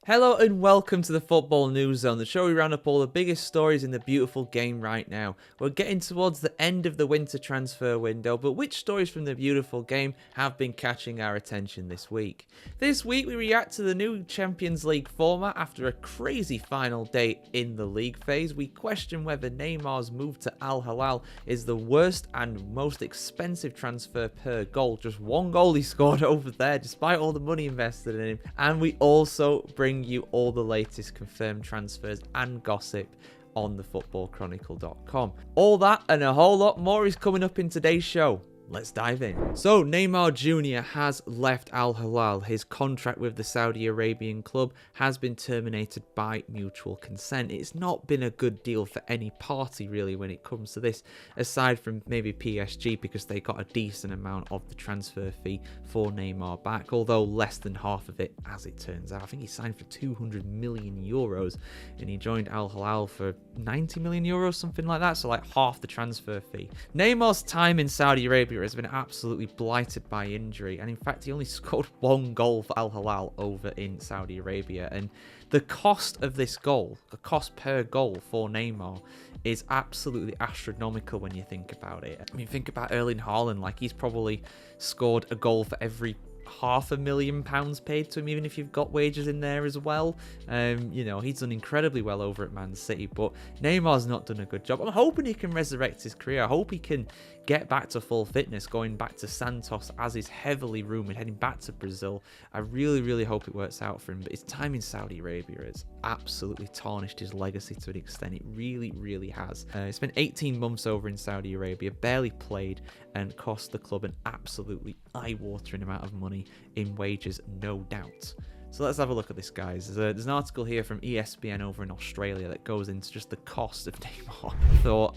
Hello and welcome to the Football News Zone, the show we round up all the biggest stories in the beautiful game right now. We're getting towards the end of the winter transfer window, but which stories from the beautiful game have been catching our attention this week? This week we react to the new Champions League format after a crazy final day in the league phase. We question whether Neymar's move to Al-Hilal is the worst and most expensive transfer per goal. Just one goal he scored over there despite all the money invested in him. And we also bring you all the latest confirmed transfers and gossip on thefootballchronicle.com. All that and a whole lot more is coming up in today's show. Let's dive in. So, Neymar Jr. has left Al-Hilal. His contract with the Saudi Arabian club has been terminated by mutual consent. It's not been a good deal for any party, really, when it comes to this, aside from maybe PSG, because they got a decent amount of the transfer fee for Neymar back, although less than half of it, as it turns out. I think he signed for 200 million euros, and he joined Al-Hilal for 90 million euros, something like that, so like half the transfer fee. Neymar's time in Saudi Arabia has been absolutely blighted by injury, and in fact he only scored one goal for Al-Hilal over in Saudi Arabia, and the cost of this goal, the cost per goal for Neymar, is absolutely astronomical when you think about it. I mean, think about Erling Haaland, like he's probably scored a goal for every £500,000 paid to him, even if you've got wages in there as well. You know, he's done incredibly well over at Man City, but Neymar's not done a good job. I'm hoping he can resurrect his career. I hope he can get back to full fitness, going back to Santos, as is heavily rumoured, heading back to Brazil. I really hope it works out for him, but his time in Saudi Arabia has absolutely tarnished his legacy to an extent. It really has. He spent 18 months over in Saudi Arabia, barely played, and cost the club an absolutely eye-watering amount of money in wages, no doubt. So let's have a look at this, guys. There's an article here from ESPN over in Australia that goes into just the cost of Neymar for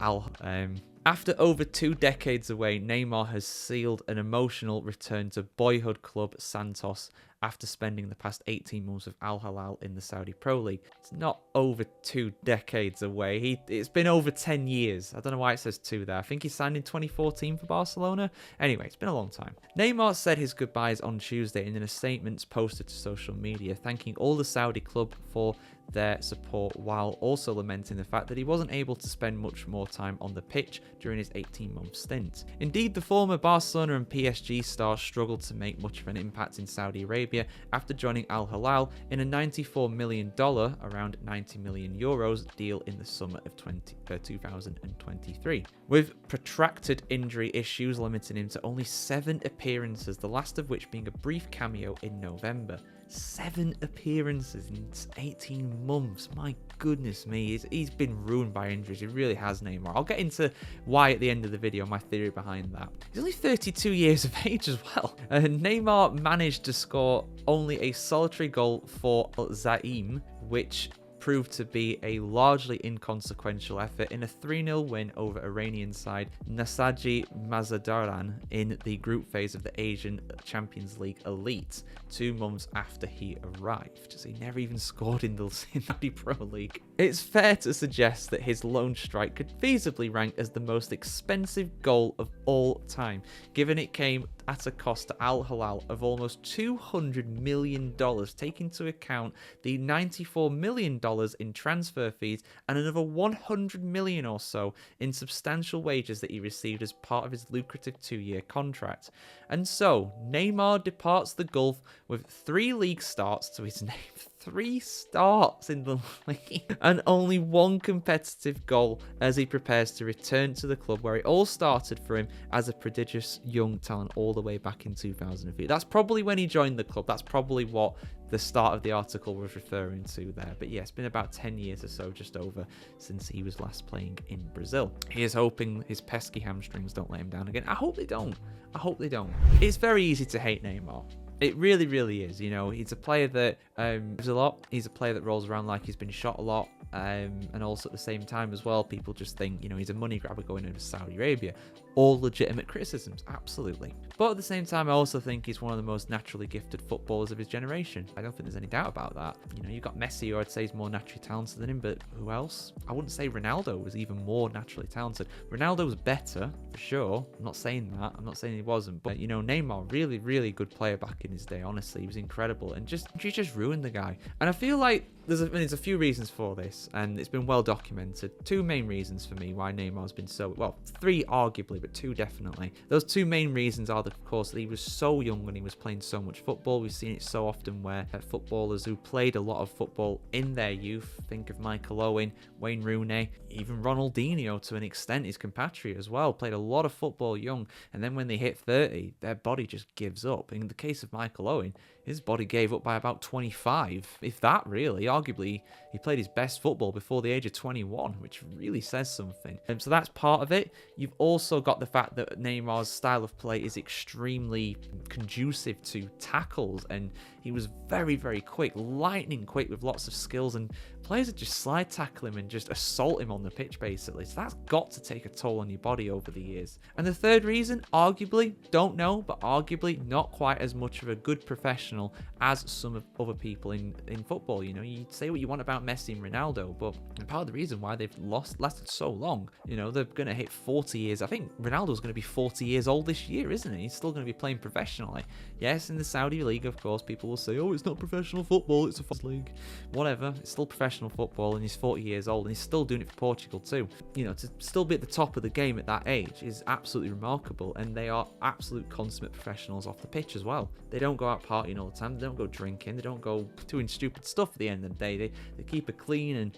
After over 2 decades away, Neymar has sealed an emotional return to boyhood club Santos after spending the past 18 months with Al-Hilal in the Saudi Pro League. It's not over 2 decades away. It's been over 10 years. I don't know why it says 2 there. I think he signed in 2014 for Barcelona. Anyway, it's been a long time. Neymar said his goodbyes on Tuesday in a statement posted to social media, thanking all the Saudi club for their support, while also lamenting the fact that he wasn't able to spend much more time on the pitch during his 18-month stint. Indeed, the former Barcelona and PSG star struggled to make much of an impact in Saudi Arabia after joining Al-Hilal in a $94 million, around 90 million euros, deal in the summer of 2023. With protracted injury issues limiting him to only 7 appearances, the last of which being a brief cameo in November. 7 appearances in 18 months. My goodness me. He's been ruined by injuries. He really has, Neymar. I'll get into why at the end of the video, my theory behind that. He's only 32 years of age as well. Neymar managed to score only a solitary goal for Zaim, which proved to be a largely inconsequential effort in a 3-0 win over Iranian side Nasaji Mazandaran in the group phase of the Asian Champions League Elite 2 months after he arrived. So he never even scored in the Saudi Pro League. It's fair to suggest that his lone strike could feasibly rank as the most expensive goal of all time, given it came at a cost to Al-Hilal of almost $200 million, taking into account the $94 million in transfer fees and another $100 million or so in substantial wages that he received as part of his lucrative 2-year contract. And so, Neymar departs the Gulf with 3 league starts to his name. 3 starts in the league and only 1 competitive goal as he prepares to return to the club where it all started for him as a prodigious young talent all the way back in 2003. That's probably when he joined the club. That's probably what the start of the article was referring to there. But yeah, it's been about 10 years or so, just over, since he was last playing in Brazil. He is hoping his pesky hamstrings don't let him down again. I hope they don't. I hope they don't. It's very easy to hate Neymar. It really is. You know, he's a player that moves a lot. He's a player that rolls around like he's been shot a lot. And also at the same time as well, people just think, he's a money grabber going over to Saudi Arabia. All legitimate criticisms, absolutely. But at the same time, I also think he's one of the most naturally gifted footballers of his generation. I don't think there's any doubt about that. You've got Messi, who I'd say is more naturally talented than him, but who else? I wouldn't say Ronaldo was even more naturally talented. Ronaldo was better, for sure. I'm not saying that. I'm not saying he wasn't. But, Neymar, really, really good player back in his day, honestly. He was incredible. And he just ruined the guy. And I feel like there's a few reasons for this, and it's been well documented. Two main reasons for me why Neymar's been so, well, three arguably, but two definitely. Those two main reasons are, of course, that he was so young when he was playing so much football. We've seen it so often where footballers who played a lot of football in their youth, think of Michael Owen, Wayne Rooney, even Ronaldinho to an extent, his compatriot as well, played a lot of football young, and then when they hit 30, their body just gives up. In the case of Michael Owen, his body gave up by about 25, if that really. Arguably, he played his best football before the age of 21, which really says something. So that's part of it. You've also got the fact that Neymar's style of play is extremely conducive to tackles, and he was very, very quick, lightning quick with lots of skills, and players would just slide tackle him and just assault him on the pitch, basically. So that's got to take a toll on your body over the years. And the third reason, arguably, don't know, but arguably not quite as much of a good professional as some of other people in football. You say what you want about Messi and Ronaldo, but part of the reason why they've lasted so long, they're going to hit 40 years. I think Ronaldo's going to be 40 years old this year, isn't he? He's still going to be playing professionally. Yes, in the Saudi League, of course, people will say, oh, it's not professional football, it's a fast league. Whatever, it's still professional football, and he's 40 years old, and he's still doing it for Portugal too. To still be at the top of the game at that age is absolutely remarkable, and they are absolute consummate professionals off the pitch as well. They don't go out partying all the time, they don't go drinking, they don't go doing stupid stuff at the end of the day. They keep a clean and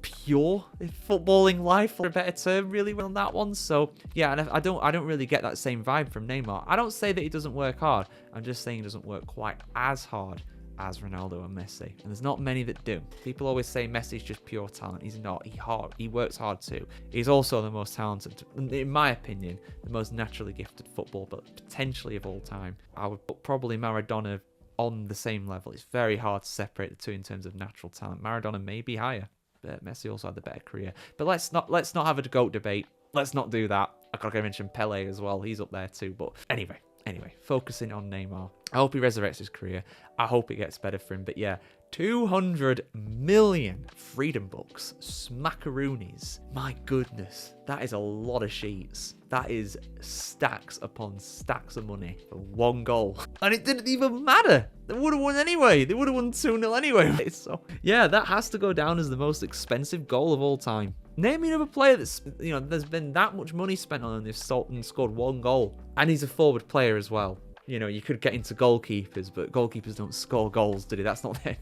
pure footballing life, for a better term, really well on that one. So yeah, and I don't really get that same vibe from Neymar. I don't say that he doesn't work hard, I'm just saying he doesn't work quite as hard as Ronaldo and Messi, and there's not many that do. People always say Messi's just pure talent. He's not. He works hard too. He's also the most talented, in my opinion, the most naturally gifted footballer, but potentially of all time. I would put probably Maradona on the same level. It's very hard to separate the two in terms of natural talent. Maradona may be higher, but Messi also had the better career. But let's not have a GOAT debate. Let's not do that. I gotta mention Pele as well. He's up there too. But anyway, focusing on Neymar. I hope he resurrects his career. I hope it gets better for him. But yeah, 200 million freedom bucks, smackaroonies. My goodness, that is a lot of sheets. That is stacks upon stacks of money for one goal. And it didn't even matter. They would have won anyway. They would have won 2-0 anyway. So yeah, that has to go down as the most expensive goal of all time. Name me another player that's, there's been that much money spent on and they've scored one goal. And he's a forward player as well. You could get into goalkeepers, but goalkeepers don't score goals, do they? That's not their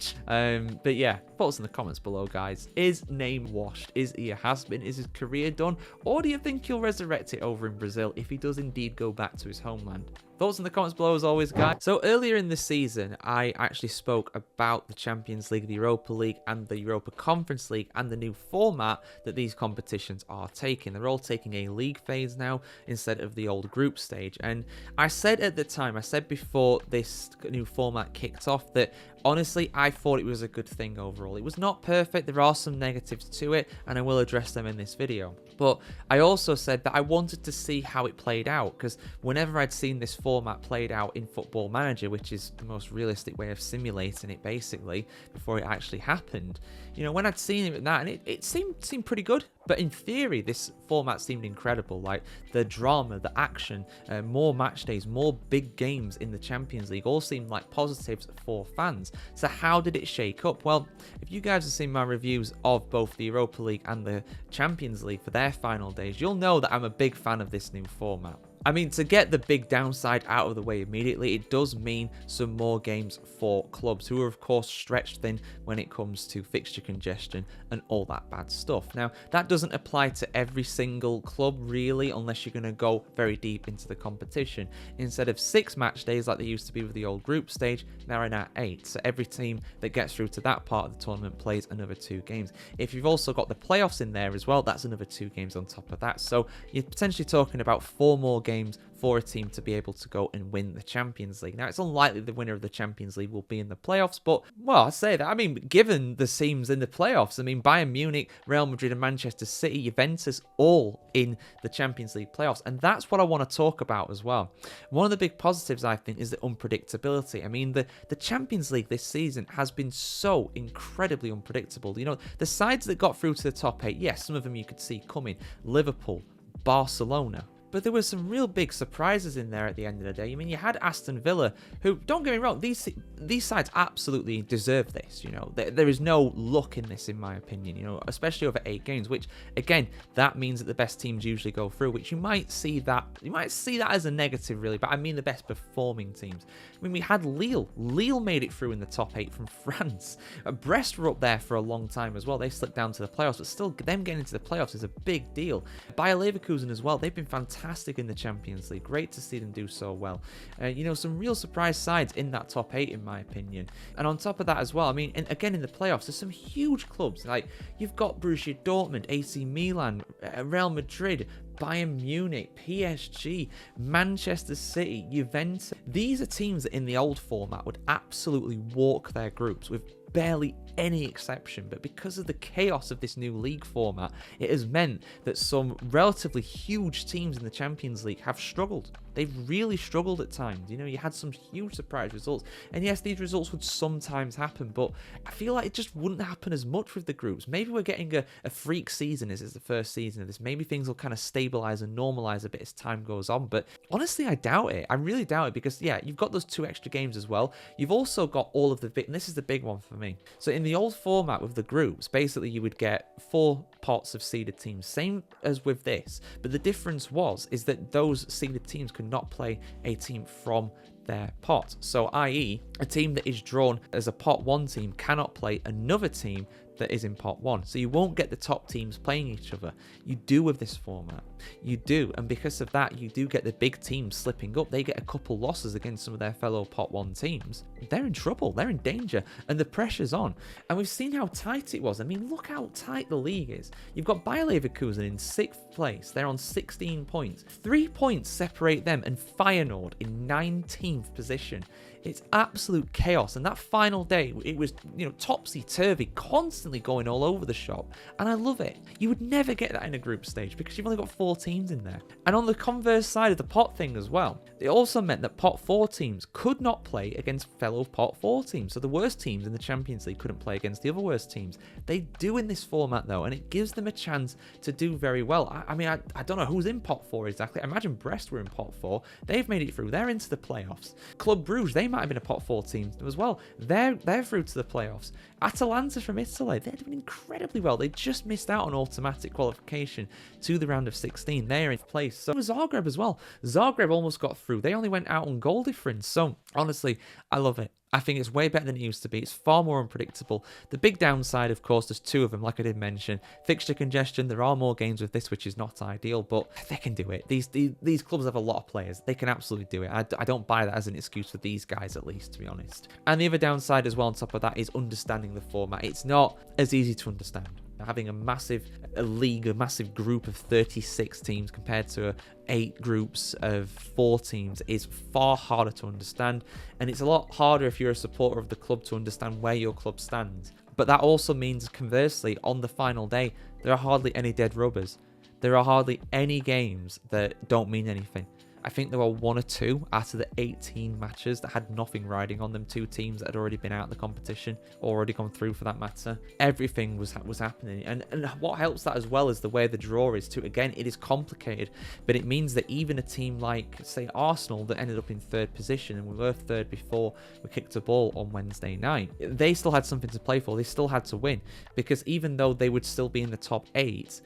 but yeah, thoughts in the comments below, guys. Is Neymar washed? Is he a has-been? Is his career done? Or do you think he'll resurrect it over in Brazil if he does indeed go back to his homeland? Thoughts in the comments below as always, guys. So earlier in the season, I actually spoke about the Champions League, the Europa League, and the Europa Conference League, and the new format that these competitions are taking. They're all taking a league phase now instead of the old group stage. And I said at the time, I said before this new format kicked off that honestly, I thought it was a good thing overall. It was not perfect. There are some negatives to it, and I will address them in this video. But I also said that I wanted to see how it played out, because whenever I'd seen this format played out in Football Manager, which is the most realistic way of simulating it basically before it actually happened, when I'd seen it with that, and it seemed pretty good. But in theory, this format seemed incredible. Like the drama, the action, more match days, more big games in the Champions League all seemed like positives for fans. So how did it shake up? Well, if you guys have seen my reviews of both the Europa League and the Champions League for their final days, you'll know that I'm a big fan of this new format. I mean, to get the big downside out of the way immediately, it does mean some more games for clubs who are, of course, stretched thin when it comes to fixture congestion and all that bad stuff. Now, that doesn't apply to every single club, really, unless you're going to go very deep into the competition. Instead of 6 match days like they used to be with the old group stage, now we're now 8. So every team that gets through to that part of the tournament plays another 2 games. If you've also got the playoffs in there as well, that's another 2 games on top of that. So you're potentially talking about 4 more games games for a team to be able to go and win the Champions League. Now, it's unlikely the winner of the Champions League will be in the playoffs, but, well, I say that. I mean, given the teams in the playoffs, I mean, Bayern Munich, Real Madrid, and Manchester City, Juventus, all in the Champions League playoffs. And that's what I want to talk about as well. One of the big positives, I think, is the unpredictability. I mean, the Champions League this season has been so incredibly unpredictable. You know, the sides that got through to the top 8, yes, some of them you could see coming. Liverpool, Barcelona. But there were some real big surprises in there at the end of the day. I mean, you had Aston Villa, who, don't get me wrong, these sides absolutely deserve this, you know. There is no luck in this, in my opinion, you know, especially over 8 games, which, again, that means that the best teams usually go through, which you might see that as a negative, really, but I mean the best performing teams. I mean, we had Lille. Lille made it through in the top 8 from France. Brest were up there for a long time as well. They slipped down to the playoffs, but still, them getting into the playoffs is a big deal. Bayer Leverkusen as well, they've been fantastic in the Champions League. Great to see them do so well. You know, some real surprise sides in that top 8, in my opinion. And on top of that as well, I mean, and again in the playoffs, there's some huge clubs. Like, you've got Borussia Dortmund, AC Milan, Real Madrid, Bayern Munich, PSG, Manchester City, Juventus. These are teams that in the old format would absolutely walk their groups with barely any exception, but because of the chaos of this new league format, it has meant that some relatively huge teams in the Champions League have struggled. They've really struggled at times. You know, you had some huge surprise results, and yes, these results would sometimes happen, but I feel like it just wouldn't happen as much with the groups. Maybe we're getting a freak season as it's the first season of this. Maybe things will kind of stabilize and normalize a bit as time goes on, but honestly, I doubt it. I really doubt it, because yeah, you've got those 2 extra games as well. You've also got all of the big, and this is the big one for me. So in the old format with the groups, basically you would get 4 pots of seeded teams, same as with this, but the difference is that those seeded teams could not play a team from their pot. So i.e., a team that is drawn as a pot 1 team cannot play another team that is in pot 1. So you won't get the top teams playing each other. You do with this format. You do. And because of that, you do get the big teams slipping up. They get a couple losses against some of their fellow pot 1 teams. They're in trouble. They're in danger. And the pressure's on. And we've seen how tight it was. I mean, look how tight the league is. You've got Bayer Leverkusen in 6th place. They're on 16 points. 3 points separate them and Feyenoord in 19th position. It's absolute chaos. And that final day, it was, you know, topsy-turvy, constantly going all over the shop. And I love it. You would never get that in a group stage because you've only got 4 teams in there. And on the converse side of the pot thing as well, it also meant that pot 4 teams could not play against fellow pot 4 teams. So the worst teams in the Champions League couldn't play against the other worst teams. They do in this format though, and it gives them a chance to do very well. I mean, I don't know who's in pot 4 exactly. I imagine Brest were in pot 4. They've made it through. They're into the playoffs. Club Brugge, they might have been a pot 4 team as well. They're through to the playoffs. Atalanta from Italy, they're doing incredibly well. They just missed out on automatic qualification to the round of 16. They're in place. So was Zagreb as well. Zagreb almost got through. They only went out on goal difference. So honestly, I love it. I think it's way better than it used to be. It's far more unpredictable. The big downside, of course, there's 2 of them, like I did mention. Fixture congestion. There are more games with this, which is not ideal, but they can do it. These clubs have a lot of players. They can absolutely do it. I don't buy that as an excuse for these guys, at least, to be honest. And the other downside as well on top of that is understanding the format. It's not as easy to understand. Having a massive group of 36 teams compared to 8 groups of 4 teams is far harder to understand, and it's a lot harder if you're a supporter of the club to understand where your club stands. But that also means, conversely, on the final day, there are hardly any dead rubbers. There are hardly any games that don't mean anything. I think there were 1 or 2 out of the 18 matches that had nothing riding on them. 2 teams that had already been out of the competition, or already gone through for that matter. Everything was happening. And what helps that as well is the way the draw is too. Again, it is complicated, but it means that even a team like, say, Arsenal, that ended up in 3rd position, and we were 3rd before we kicked a ball on Wednesday night, they still had something to play for. They still had to win, because even though they would still be in the top 8,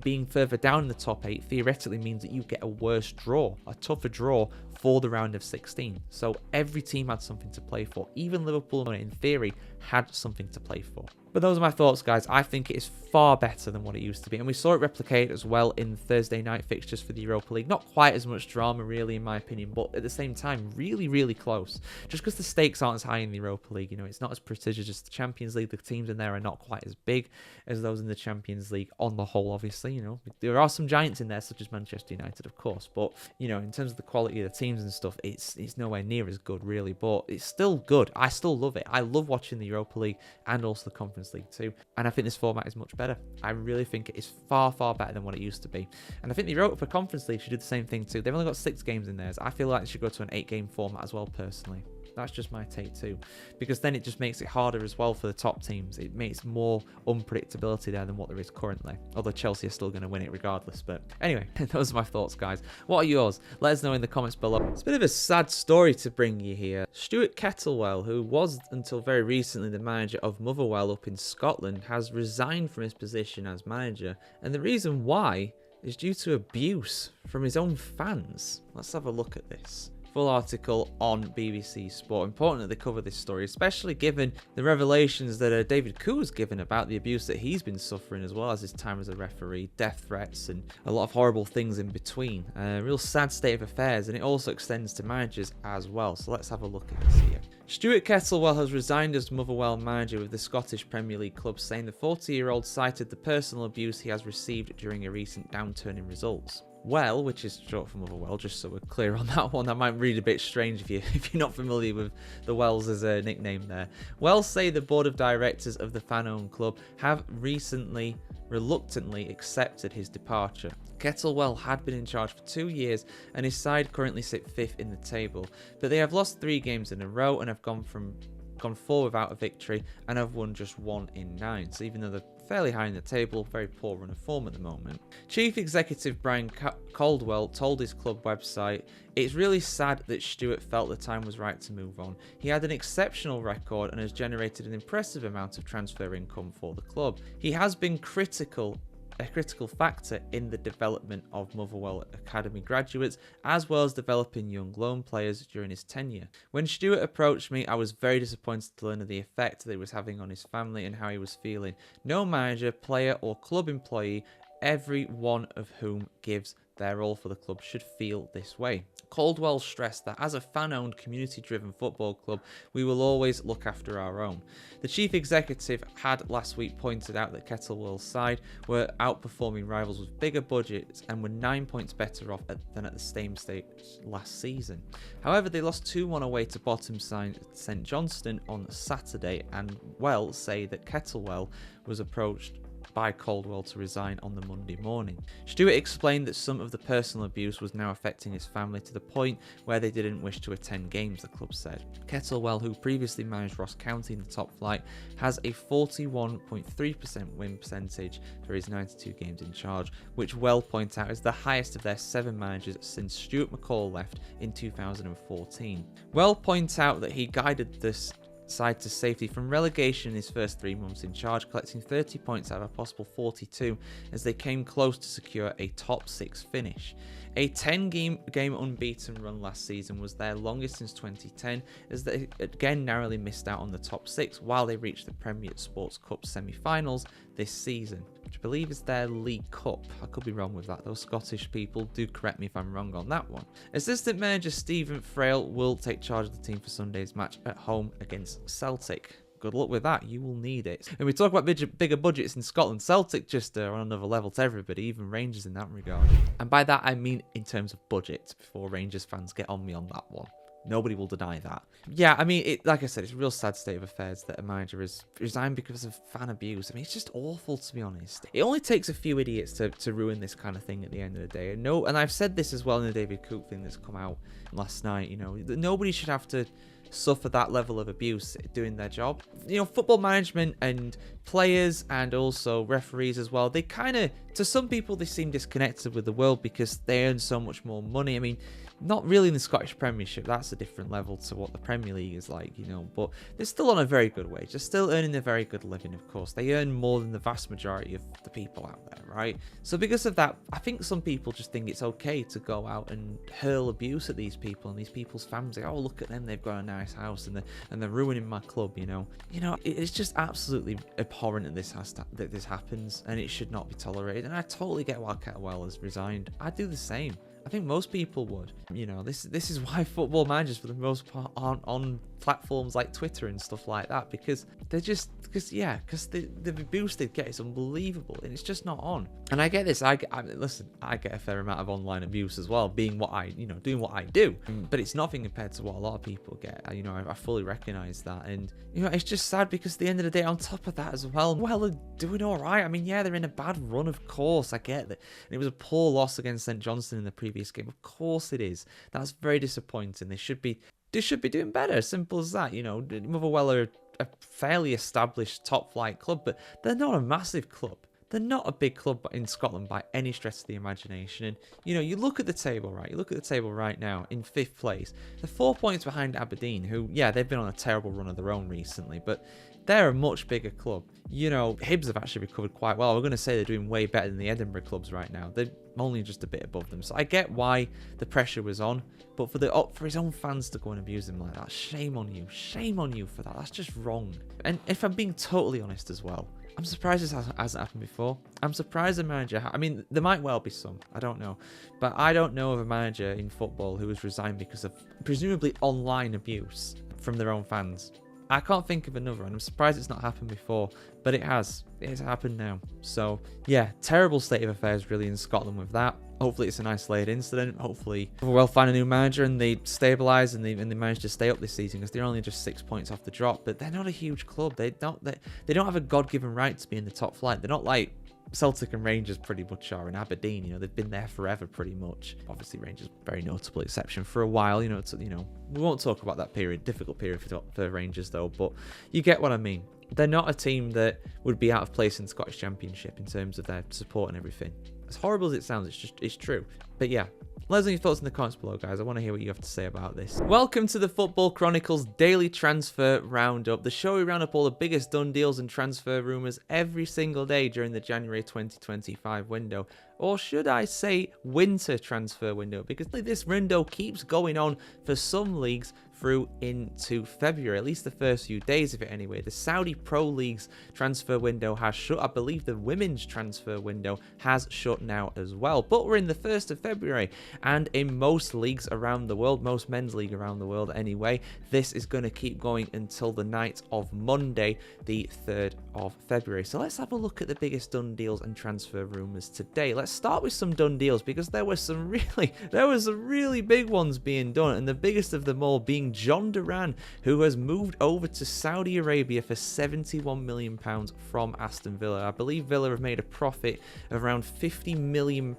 being further down in the top 8 theoretically means that you get a worse draw, a tougher draw for the round of 16. So every team had something to play for. Even Liverpool, in theory, had something to play for. But those are my thoughts, guys. I think it is far better than what it used to be. And we saw it replicate as well in Thursday night fixtures for the Europa League. Not quite as much drama, really, in my opinion, but at the same time, really, really close. Just because the stakes aren't as high in the Europa League. You know, it's not as prestigious as the Champions League. The teams in there are not quite as big as those in the Champions League on the whole, obviously. You know, there are some giants in there, such as Manchester United, of course. But, you know, in terms of the quality of the teams and stuff, it's nowhere near as good, really, but it's still good. I still love it. I love watching the Europa League and also the Conference League too, and I think this format is much better. I really think it is far, far better than what it used to be, and I think the Europa Conference League should do the same thing too. They've only got 6 games in theirs. I feel like they should go to an 8-game format as well, personally. That's just my take too, because then it just makes it harder as well for the top teams. It makes more unpredictability there than what there is currently, although Chelsea are still going to win it regardless. But anyway, those are my thoughts, guys. What are yours? Let us know in the comments below. It's a bit of a sad story to bring you here. Stuart Kettlewell, who was until very recently the manager of Motherwell up in Scotland, has resigned from his position as manager, and the reason why is due to abuse from his own fans. Let's have a look at this. Full article on BBC Sport. Important that they cover this story, especially given the revelations that David Koo has given about the abuse that he's been suffering, as well as his time as a referee, death threats, and a lot of horrible things in between. A real sad state of affairs, and it also extends to managers as well. So let's have a look at this here. Stuart Kettlewell has resigned as Motherwell manager with the Scottish Premier League club, saying the 40-year-old cited the personal abuse he has received during a recent downturn in results. Well, which is short for Motherwell, just so we're clear on that one. That might read a bit strange if you're not familiar with the Wells as a nickname there. Wells say the board of directors of the fan-owned club have recently reluctantly accepted his departure. Kettlewell had been in charge for 2 years, and his side currently sit 5th in the table, but they have lost 3 games in a row and have gone 4 without a victory and have won just 1 in 9. So even though they're fairly high in the table, very poor run of form at the moment. Chief Executive Brian Caldwell told his club website, "It's really sad that Stuart felt the time was right to move on. He had an exceptional record and has generated an impressive amount of transfer income for the club. He has been a critical factor in the development of Motherwell Academy graduates, as well as developing young loan players during his tenure. When Stuart approached me, I was very disappointed to learn of the effect that it was having on his family and how he was feeling. No manager, player or club employee, every one of whom gives their all for the club, should feel this way." Caldwell stressed that as a fan-owned, community-driven football club, we will always look after our own. The chief executive had last week pointed out that Kettlewell's side were outperforming rivals with bigger budgets and were 9 points better off than at the same stage last season. However, they lost 2-1 away to bottom side St Johnstone on Saturday, and Wells say that Kettlewell was approached by Caldwell to resign on the Monday morning. Stuart explained that some of the personal abuse was now affecting his family to the point where they didn't wish to attend games, the club said. Kettlewell, who previously managed Ross County in the top flight, has a 41.3% win percentage for his 92 games in charge, which Well point out is the highest of their 7 managers since Stuart McCall left in 2014. Well point out that he guided this side to safety from relegation in his first 3 months in charge, collecting 30 points out of a possible 42 as they came close to secure a top 6 finish. A 10-game unbeaten run last season was their longest since 2010, as they again narrowly missed out on the top 6 while they reached the Premier Sports Cup semi-finals this season, which I believe is their League Cup. I could be wrong with that. Those Scottish people do correct me if I'm wrong on that one. Assistant manager Stephen Frail will take charge of the team for Sunday's match at home against Celtic. Good luck with that. You will need it. And we talk about bigger budgets in Scotland. Celtic just are on another level to everybody, even Rangers in that regard. And by that, I mean in terms of budget, before Rangers fans get on me on that one. Nobody will deny that. Yeah, I mean, like I said, it's a real sad state of affairs that a manager has resigned because of fan abuse. I mean, it's just awful, to be honest. It only takes a few idiots to ruin this kind of thing at the end of the day. And I've said this as well in the David Cook thing that's come out last night, you know, that nobody should have to suffer that level of abuse doing their job. You know, football management and players and also referees as well, they kind of, to some people, they seem disconnected with the world because they earn so much more money. I mean, not really in the Scottish Premiership, that's a different level to what the Premier League is like, you know, but they're still on a very good wage. They're still earning a very good living, of course. They earn more than the vast majority of the people out there, right? So because of that, I think some people just think it's okay to go out and hurl abuse at these people and these people's families. Like, oh, look at them, they've got a nice house and they're ruining my club, you know. It's just absolutely abhorrent that this happens, and it should not be tolerated. And I totally get why Kettlewell has resigned. I'd do the same. I think most people would. You know, this is why football managers, for the most part, aren't on platforms like Twitter and stuff like that, because the abuse they get is unbelievable, and it's just not on. And I get this. Listen, I get a fair amount of online abuse as well, being doing what I do, but it's nothing compared to what a lot of people get. I fully recognize that, and it's just sad because at the end of the day, on top of that as well, they're doing all right. I mean, yeah, they're in a bad run, of course. I get that. And it was a poor loss against St Johnstone in the previous game. Of course it is. That's very disappointing. They should be doing better. Simple as that. Motherwell are a fairly established top flight club, but they're not a massive club. They're not a big club in Scotland by any stretch of the imagination. And, you look at the table, right? You look at the table right now in 5th place. They're 4 points behind Aberdeen, who, yeah, they've been on a terrible run of their own recently, but they're a much bigger club. Hibs have actually recovered quite well. We're going to say they're doing way better than the Edinburgh clubs right now. They're only just a bit above them. So I get why the pressure was on, but for his own fans to go and abuse him like that, shame on you. Shame on you for that. That's just wrong. And if I'm being totally honest as well, I'm surprised this hasn't happened before. I'm surprised the manager... I mean, there might well be some. I don't know. But I don't know of a manager in football who has resigned because of presumably online abuse from their own fans. I can't think of another, and I'm surprised it's not happened before, but it has. It's happened now. So, yeah, terrible state of affairs really in Scotland with that. Hopefully it's an isolated incident. Hopefully we'll find a new manager and they stabilise and they manage to stay up this season, because they're only just 6 points off the drop. But they're not a huge club. They don't have a God-given right to be in the top flight. They're not like Celtic and Rangers pretty much are in Aberdeen. They've been there forever pretty much. Obviously Rangers, very notable exception for a while. We won't talk about that period, difficult period for Rangers though, but you get what I mean. They're not a team that would be out of place in the Scottish Championship in terms of their support and everything. As horrible as it sounds, it's true. But yeah, let us know your thoughts in the comments below, guys. I want to hear what you have to say about this. Welcome to the Football Chronicles Daily Transfer Roundup, the show we round up all the biggest done deals and transfer rumours every single day during the January 2025 window. Or should I say winter transfer window, because this window keeps going on for some leagues through into February, at least the first few days of it anyway. The Saudi Pro League's transfer window has shut. I believe the women's transfer window has shut now as well. But we're in the 1st of February, and in most leagues around the world, most men's league around the world anyway, this is going to keep going until the night of Monday, the 3rd of February. So let's have a look at the biggest done deals and transfer rumours today. Let's start with some done deals, because there were some really big ones being done, and the biggest of them all being John Duran, who has moved over to Saudi Arabia for £71 million from Aston Villa. I believe Villa have made a profit of around £50 million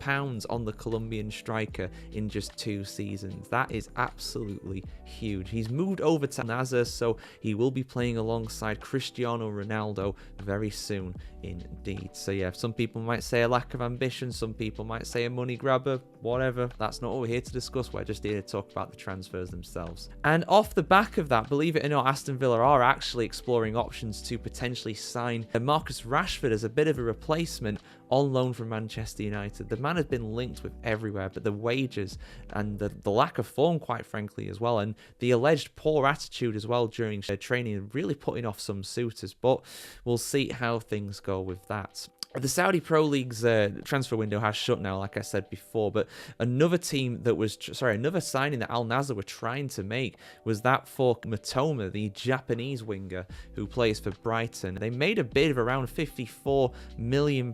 on the Colombian striker in just 2 seasons. That is absolutely huge. He's moved over to Al-Nassr, so he will be playing alongside Cristiano Ronaldo very soon indeed. So yeah, some people might say a lack of ambition, some people might say a money grabber, whatever. That's not what we're here to discuss. We're just here to talk about the transfers themselves. And off the back of that, believe it or not, Aston Villa are actually exploring options to potentially sign Marcus Rashford as a bit of a replacement on loan from Manchester United. The man has been linked with everywhere, but the wages and the lack of form, quite frankly, as well, and the alleged poor attitude as well during training, really putting off some suitors. But we'll see how things go with that. The Saudi Pro League's transfer window has shut now, like I said before, but another signing that Al-Nassr were trying to make was that for Matoma, the Japanese winger who plays for Brighton. They made a bid of around £54 million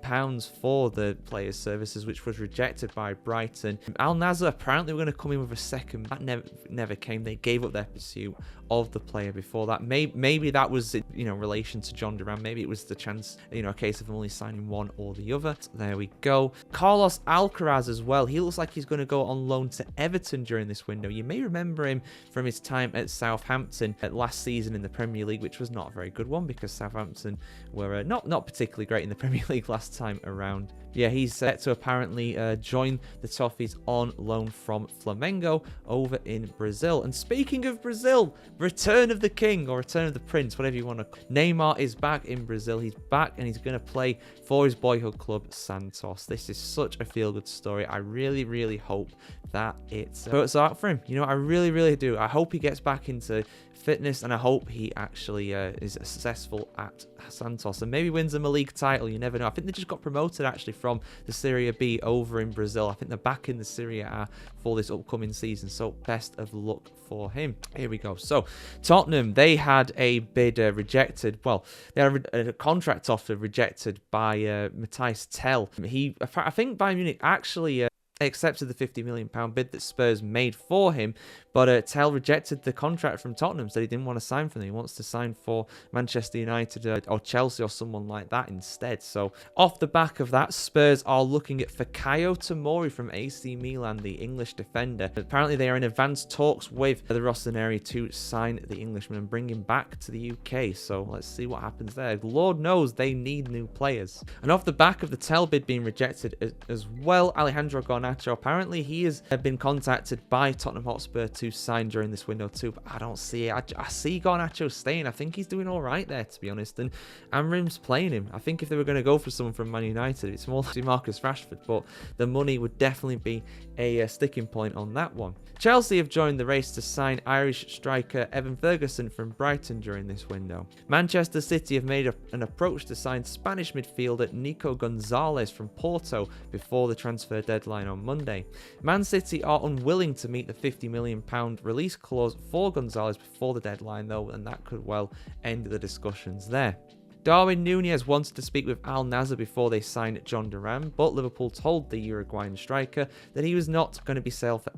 for the player's services, which was rejected by Brighton. Al-Nassr apparently were going to come in with a second. That never came. They gave up their pursuit of the player before that. Maybe that was in relation to John Duran. Maybe it was the chance, a case of them only signing one or the other. There we go. Carlos Alcaraz as well. He looks like he's going to go on loan to Everton during this window. You may remember him from his time at Southampton last season in the Premier League, which was not a very good one because Southampton were not particularly great in the Premier League last time around. Yeah, he's set to apparently join the Toffees on loan from Flamengo over in Brazil. And speaking of Brazil, return of the king or return of the prince, whatever you want to call it. Neymar is back in Brazil. He's back and he's going to play for his boyhood club, Santos. This is such a feel-good story. I really hope that it works out for him. I really do. I hope he gets back into fitness, and I hope he actually is successful at Santos and maybe wins them a league title. You never know. I think they just got promoted actually from the Serie B over in Brazil. I think they're back in the Serie A for this upcoming season, so best of luck for him. Here we go. So Tottenham, they had a bid rejected. Well, they had a contract offer rejected by Matthias Tell. I think Bayern Munich actually accepted the £50 million bid that Spurs made for him, but Tell rejected the contract from Tottenham, said he didn't want to sign for them. He wants to sign for Manchester United or Chelsea or someone like that instead. So off the back of that, Spurs are looking at Fikayo Tomori from AC Milan, the English defender. Apparently they are in advanced talks with the Rossoneri to sign the Englishman and bring him back to the UK. So let's see what happens there. Lord knows they need new players. And off the back of the Tell bid being rejected as well, Alejandro Garnacho, apparently he has been contacted by Tottenham Hotspur to sign during this window too, but I don't see it. I see Garnacho staying. I think he's doing all right there, to be honest, and Amrim's playing him. I think if they were going to go for someone from Man United, it's more like Marcus Rashford, but the money would definitely be a sticking point on that one. Chelsea have joined the race to sign Irish striker Evan Ferguson from Brighton during this window. Manchester City have made an approach to sign Spanish midfielder Nico Gonzalez from Porto before the transfer deadline on Monday. Man City are unwilling to meet the £50 million release clause for Gonzalez before the deadline though, and that could well end the discussions there. Darwin Núñez wanted to speak with Al Nassr before they signed John Duran, but Liverpool told the Uruguayan striker that he was not going to be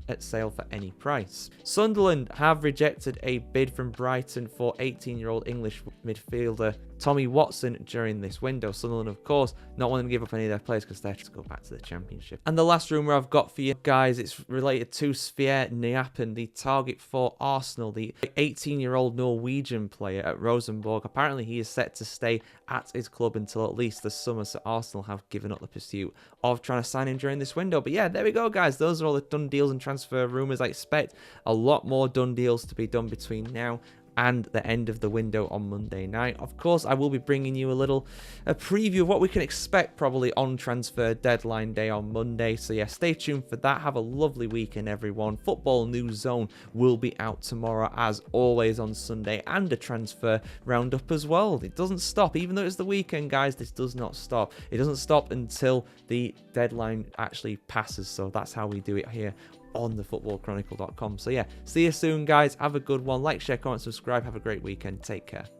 at sale for any price. Sunderland have rejected a bid from Brighton for 18-year-old English midfielder Tommy Watson during this window. Sunderland, of course, not wanting to give up any of their players because they're to go back to the Championship. And the last rumour I've got for you guys, it's related to Sverre Nyapin, the target for Arsenal, the 18-year-old Norwegian player at Rosenborg. Apparently, he is set to stay at his club until at least the summer, so Arsenal have given up the pursuit of trying to sign him during this window. But yeah, there we go, guys. Those are all the done deals and transfer rumours. I expect a lot more done deals to be done between now and the end of the window on Monday night. Of course, I will be bringing you a preview of what we can expect probably on transfer deadline day on Monday. So yeah, stay tuned for that. Have a lovely weekend, everyone. Football News Zone will be out tomorrow, as always, on Sunday, and a transfer roundup as well. It doesn't stop, even though it's the weekend, guys. This does not stop. It doesn't stop until the deadline actually passes. So that's how we do it here on thefootballchronicle.com. So yeah, see you soon, guys. Have a good one. Like, share, comment, subscribe. Have a great weekend. Take care.